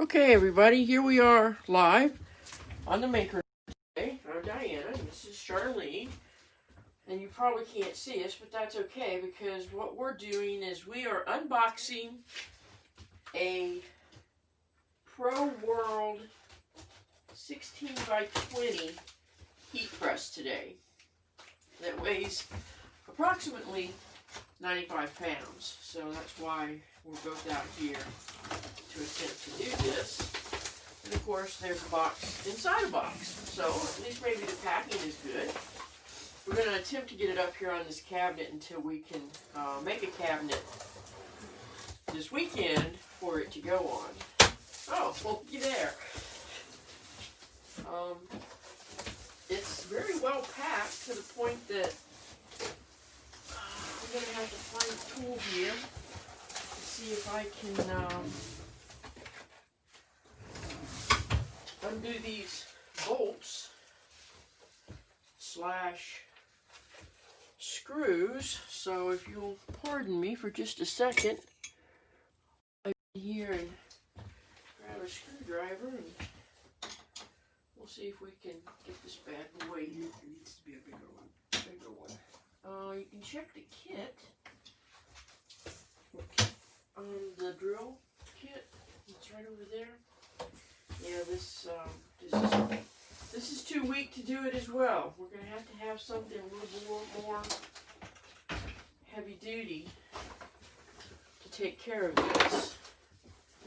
Okay, everybody, here we are live on the Maker today. I'm Diana, and this is Charlene. And you probably can't see us, but that's okay, because what we're doing is we are unboxing a Pro World 16 by 20 heat press today that weighs approximately 95 pounds. So that's why we're both out here to attempt to do this. And of course, there's a box inside a box. So at least maybe the packing is good. We're going to attempt to get it up here on this cabinet until we can make a cabinet this weekend for it to go on. Oh, well, looky there. It's very well packed to the point that I'm going to have to find a tool here to see if I can undo these bolts / screws. So if you'll pardon me for just a second, I'll get here and grab a screwdriver and we'll see if we can get this bad boy. It needs to be a bigger one. You can check the kit. The drill kit. It's right over there. Yeah, this is too weak to do it as well. We're going to have something a little more heavy duty to take care of this.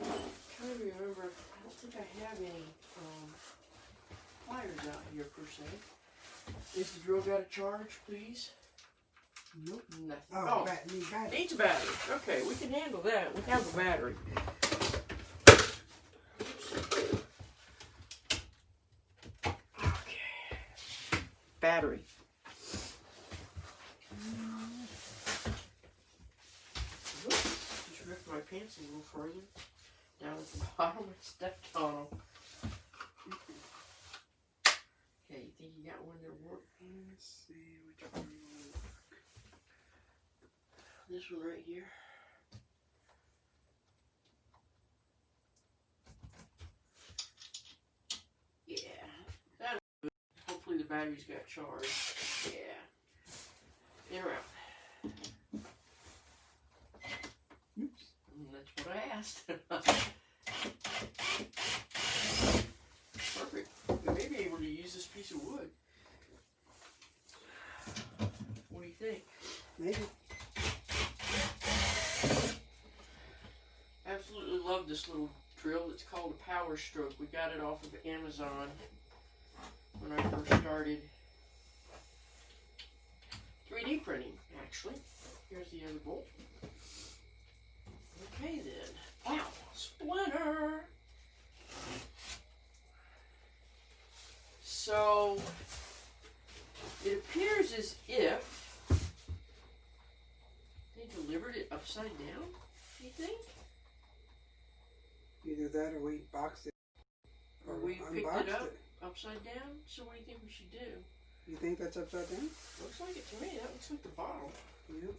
I'm trying to remember, I don't think I have any pliers out here per se. Is the drill got a charge, please? Nope. Nothing. Oh, battery. Needs a battery. Okay, we can handle that. We have a battery. Okay. Battery. Just ripped my pants a little further. Down at the bottom, I stepped on them. Okay, you think you got one that work? Let's see which one will work. This one right here. Yeah. That's good. Hopefully the batteries got charged. Yeah. They're out. Oops. That's what I asked. Perfect. We may be able to use this piece of wood. What do you think? Maybe. Absolutely love this little drill. It's called a Power Stroke. We got it off of Amazon when I first started 3D printing, actually. Here's the other bolt. Okay then. Wow, splinter! So, it appears as if they delivered it upside down, you think? Either that or we boxed it. Or we picked it up upside down? So what do you think we should do? You think that's upside down? Looks like it to me. That looks like the bottom. Yep.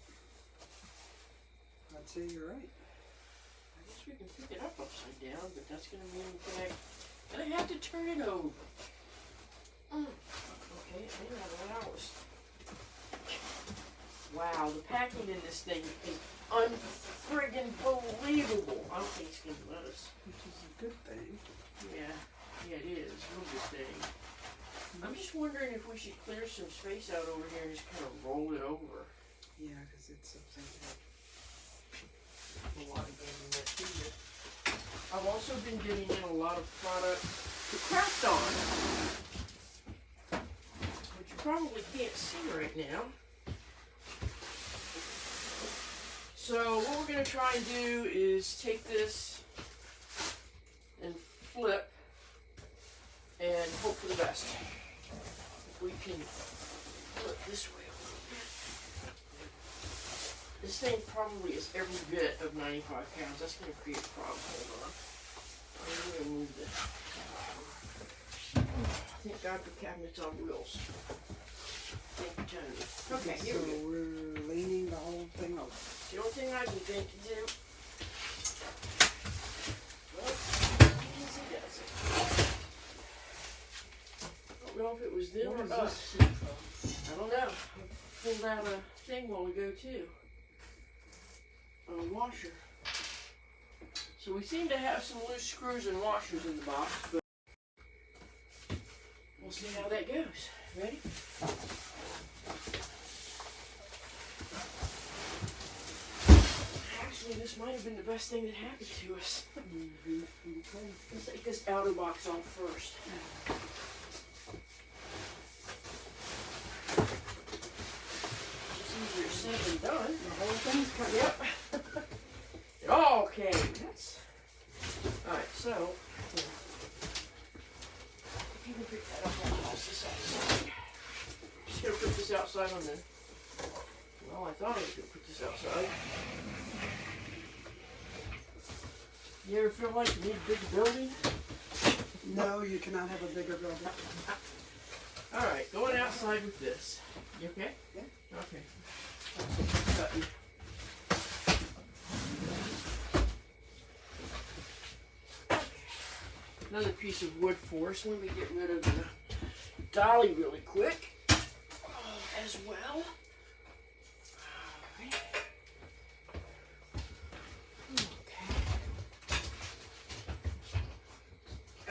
I'd say you're right. I guess we can pick it up upside down, but that's going to mean we're going to have to turn it over. Okay, I didn't have that hours. Wow, the packing in this thing is unfriggin' believable. I don't think it's going to let us. Which is a good thing. Yeah, it is. Real good thing. I'm just wondering if we should clear some space out over here and just kind of roll it over. Yeah, because it's upside down. A lot of good in that too. I've also been getting in a lot of product to craft on, which you probably can't see right now. So what we're going to try and do is take this and flip and hope for the best. If we can flip this way a little bit. This thing probably is every bit of 95 pounds. That's going to create a problem. Hold on. I'm going to move this. Thank God for cabinets on wheels. Thank you, Tony. Okay, here so we go. we're leaning the whole thing over. The only thing I can think to do. Well, know if it was them What or is us. this? I don't know. I pulled out a thing while ago too. A washer. So we seem to have some loose screws and washers in the box, but we'll see how that goes. Ready? Actually, this might have been the best thing that happened to us. Let's take this outer box off first. It's easier said than done. The whole thing's cut. Yep. It all came. That's... Alright, so... If you can pick that up, I'll toss this outside. Just gonna put this outside on the... Well, I thought I was gonna put this outside. You ever feel like you need a big building? No, you cannot have a bigger building. Alright, going outside with this. You okay? Yeah. Okay. Cut you. Another piece of wood for us. Let me get rid of the dolly really quick as well. Alright. Okay.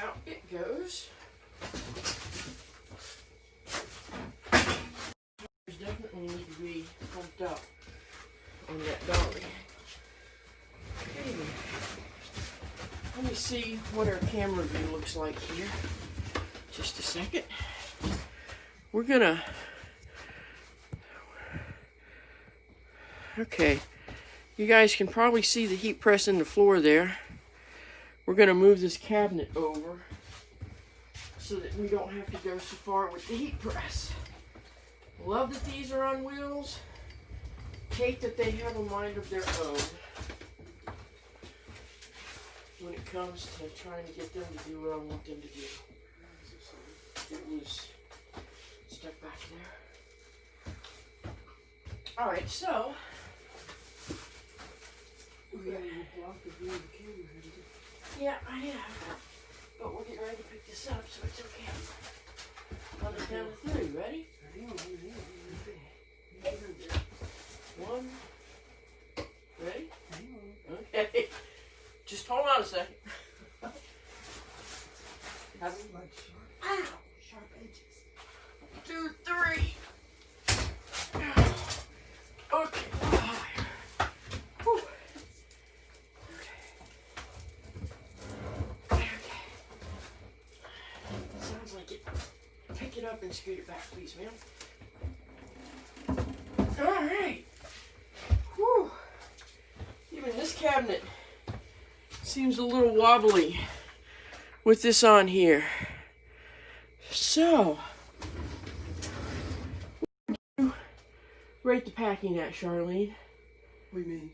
Out it goes. There's definitely need to be pumped up on that dolly. Anyway. Let me see what our camera view looks like here. Just a second. We're gonna... Okay. You guys can probably see the heat press in the floor there. We're gonna move this cabinet over so that we don't have to go so far with the heat press. Love that these are on wheels. Hate that they have a mind of their own when it comes to trying to get them to do what I want them to do. It was stuck back there. Alright, so... Yeah, you blocked the view of the camera, haven't you? Yeah, I have. But we're getting ready to pick this up, so it's okay. I'll just count to 3. Ready? Hang on. 1. Ready? Hang on. Okay. Just hold on a second. It's like sharp. Ow! Sharp edges. 2, 3. Okay. Whew. Okay. Sounds like it. Pick it up and scoot it back, please, ma'am. Alright. Whew. Even this cabinet seems a little wobbly with this on here. So, rate the packing at, Charlene? What do you mean?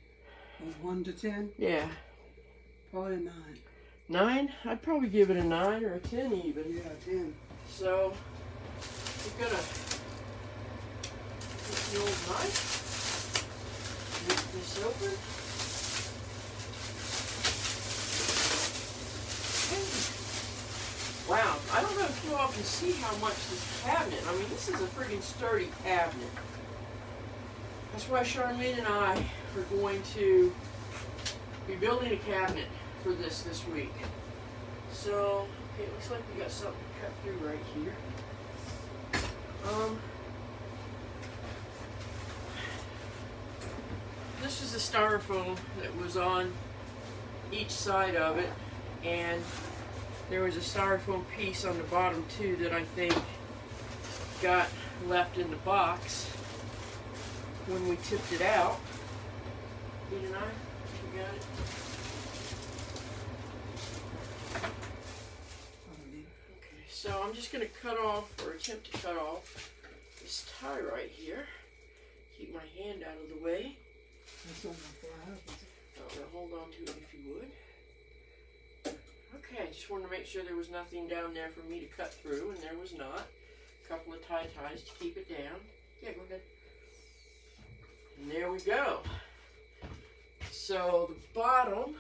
From 1 to 10? Yeah. Probably a 9. 9? I'd probably give it a 9 or a 10 even. Yeah, 10. So, we're gonna take the old knife, rip this open. Wow, I don't know if you all can see how much this cabinet, I mean, this is a freaking sturdy cabinet. That's why Charlene and I are going to be building a cabinet for this week. So, okay, it looks like we got something to cut through right here. This is the styrofoam that was on each side of it, and there was a styrofoam piece on the bottom too that I think got left in the box when we tipped it out. Didn't I? You got it? Okay, so I'm just going to cut off, or attempt to cut off, this tie right here. Keep my hand out of the way. That's not gonna fly up, is it? Now hold on to it if you would. Okay, just wanted to make sure there was nothing down there for me to cut through, and there was not. A couple of ties to keep it down. Yeah, go ahead. And there we go. So the bottom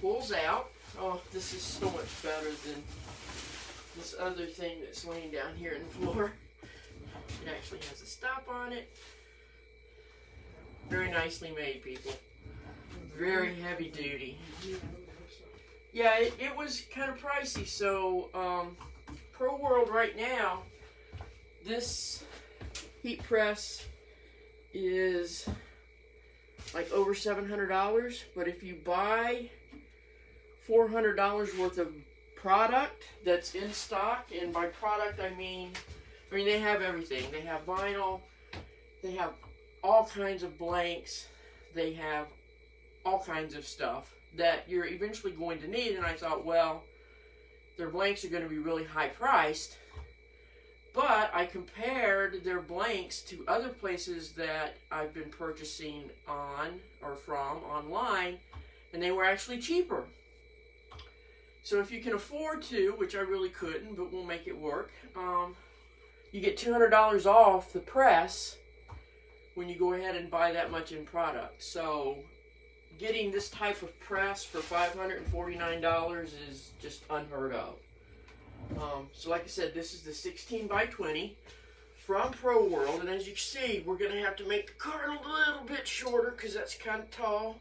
pulls out. Oh, this is so much better than this other thing that's laying down here in the floor. It actually has a stop on it. Very nicely made, people. Very heavy duty. Yeah, it was kind of pricey. So, Pro World right now, this heat press is like over $700. But if you buy $400 worth of product that's in stock, and by product I mean they have everything. They have vinyl, they have all kinds of blanks, they have all kinds of stuff that you're eventually going to need. And I thought, well, their blanks are going to be really high priced, but I compared their blanks to other places that I've been purchasing on or from online, and they were actually cheaper. So if you can afford to, which I really couldn't, but we'll make it work, you get $200 off the press when you go ahead and buy that much in product. So getting this type of press for $549 is just unheard of. So like I said, this is the 16 by 20 from Pro World, and as you can see, we're going to have to make the card a little bit shorter because that's kind of tall.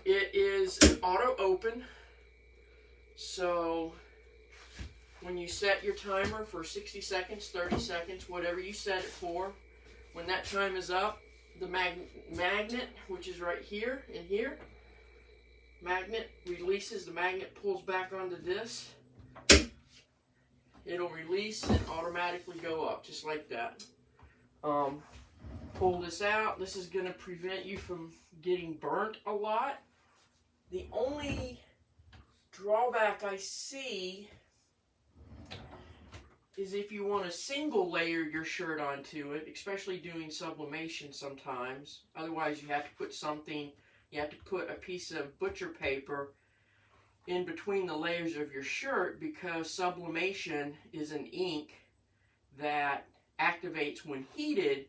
It is an auto open, so when you set your timer for 60 seconds, 30 seconds, whatever you set it for, when that time is up, the magnet, which is right here and here, magnet releases, the magnet pulls back onto this. It'll release and automatically go up, just like that. Pull this out. This is going to prevent you from getting burnt a lot. The only drawback I see is if you want to single layer your shirt onto it, especially doing sublimation sometimes. Otherwise you have to put something, you have to put a piece of butcher paper in between the layers of your shirt, because sublimation is an ink that activates when heated,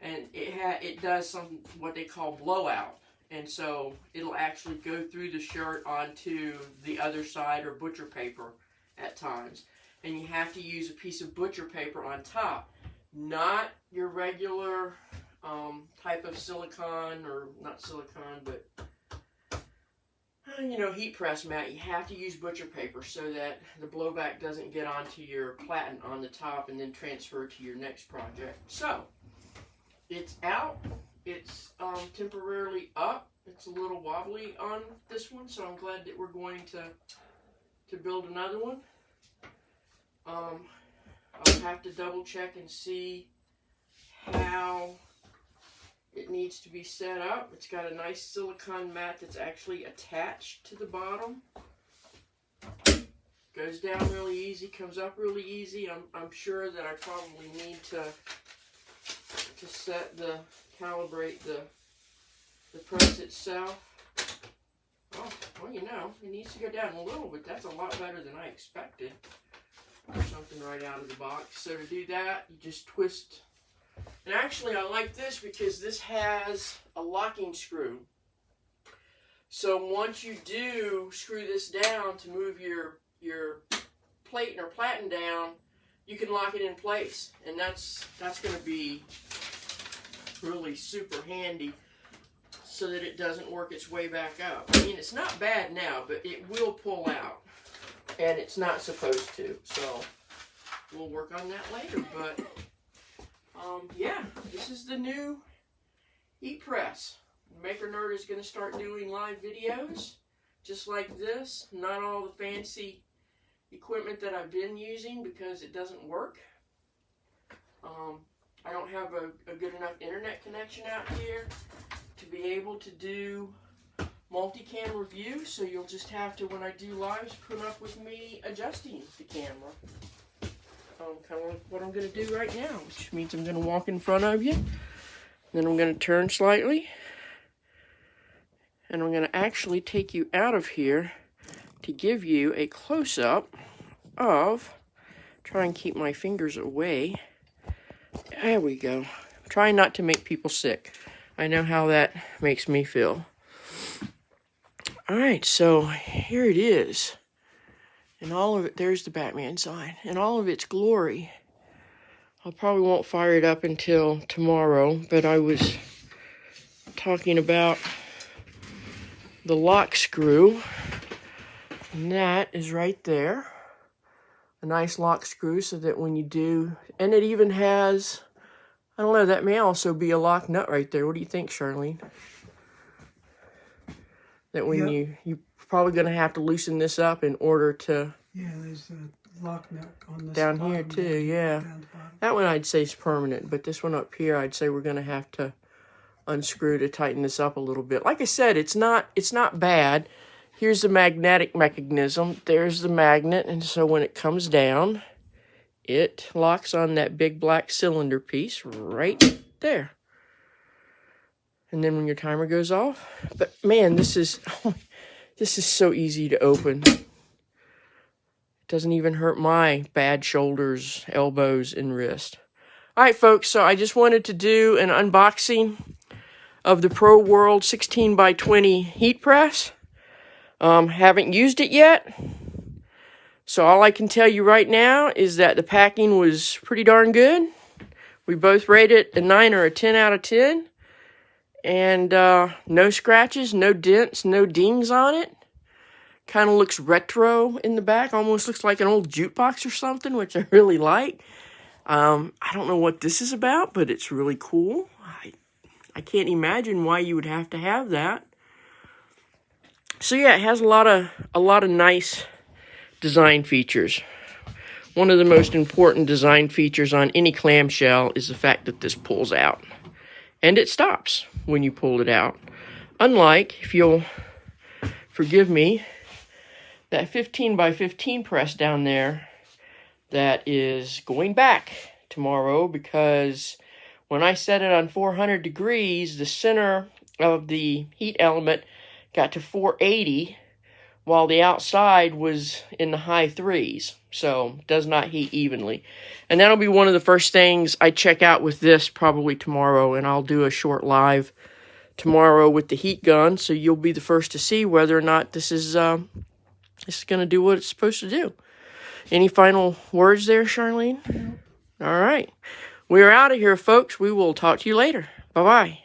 and it does what they call blowout. And so it'll actually go through the shirt onto the other side, or butcher paper at times. And you have to use a piece of butcher paper on top, not your regular type of silicone, or not silicone, but heat press mat. You have to use butcher paper so that the blowback doesn't get onto your platen on the top and then transfer to your next project. So it's out. It's temporarily up. It's a little wobbly on this one, so I'm glad that we're going to build another one. I'll have to double check and see how it needs to be set up. It's got a nice silicone mat that's actually attached to the bottom. Goes down really easy, comes up really easy. I'm sure that I probably need to calibrate the press itself. Oh, well, it needs to go down a little bit. That's a lot better than I expected. Something right out of the box. So to do that, you just twist. And actually, I like this because this has a locking screw. So once you do screw this down to move your plate or platen down, you can lock it in place, and that's going to be really super handy, so that it doesn't work its way back up. I mean, it's not bad now, but it will pull out, and it's not supposed to. So we'll work on that later. But yeah, this is the new heat press. Maker Nerd is going to start doing live videos just like this. Not all the fancy equipment that I've been using because it doesn't work. I don't have a good enough internet connection out here to be able to do multicam review, so you'll just have to, when I do lives, put up with me adjusting the camera. Kind of like what I'm going to do right now, which means I'm going to walk in front of you, then I'm going to turn slightly, and I'm going to actually take you out of here to give you a close-up of, try and keep my fingers away. There we go. Try not to make people sick. I know how that makes me feel. Alright, so here it is. And all of it, there's the Batman sign. In all of its glory. I probably won't fire it up until tomorrow, but I was talking about the lock screw. And that is right there. A nice lock screw so that when you do, and it even has, I don't know, that may also be a lock nut right there. What do you think, Charlene? That when you're probably going to have to loosen this up in order to... Yeah, there's a lock nut on this down here too, yeah. That one I'd say is permanent, but this one up here I'd say we're going to have to unscrew to tighten this up a little bit. Like I said, it's not bad. Here's the magnetic mechanism. There's the magnet, and so when it comes down, it locks on that big black cylinder piece right there. And then when your timer goes off, but man, this is so easy to open. It doesn't even hurt my bad shoulders, elbows, and wrist. All right, folks, so I just wanted to do an unboxing of the Pro World 16x20 heat press. Haven't used it yet. So all I can tell you right now is that the packing was pretty darn good. We both rated it a 9 or a 10 out of 10. And no scratches, no dents, no dings on it. Kind of looks retro in the back. Almost looks like an old jukebox or something, which I really like. I don't know what this is about, but it's really cool. I can't imagine why you would have to have that. So yeah, it has a lot of nice design features. One of the most important design features on any clamshell is the fact that this pulls out. And it stops when you pull it out. Unlike, if you'll forgive me, that 15x15 press down there that is going back tomorrow, because when I set it on 400 degrees, the center of the heat element got to 480, while the outside was in the high 3s, so does not heat evenly. And that'll be one of the first things I check out with this probably tomorrow, and I'll do a short live tomorrow with the heat gun, so you'll be the first to see whether or not this is going to do what it's supposed to do. Any final words there, Charlene? No. All right. We're out of here, folks. We will talk to you later. Bye-bye.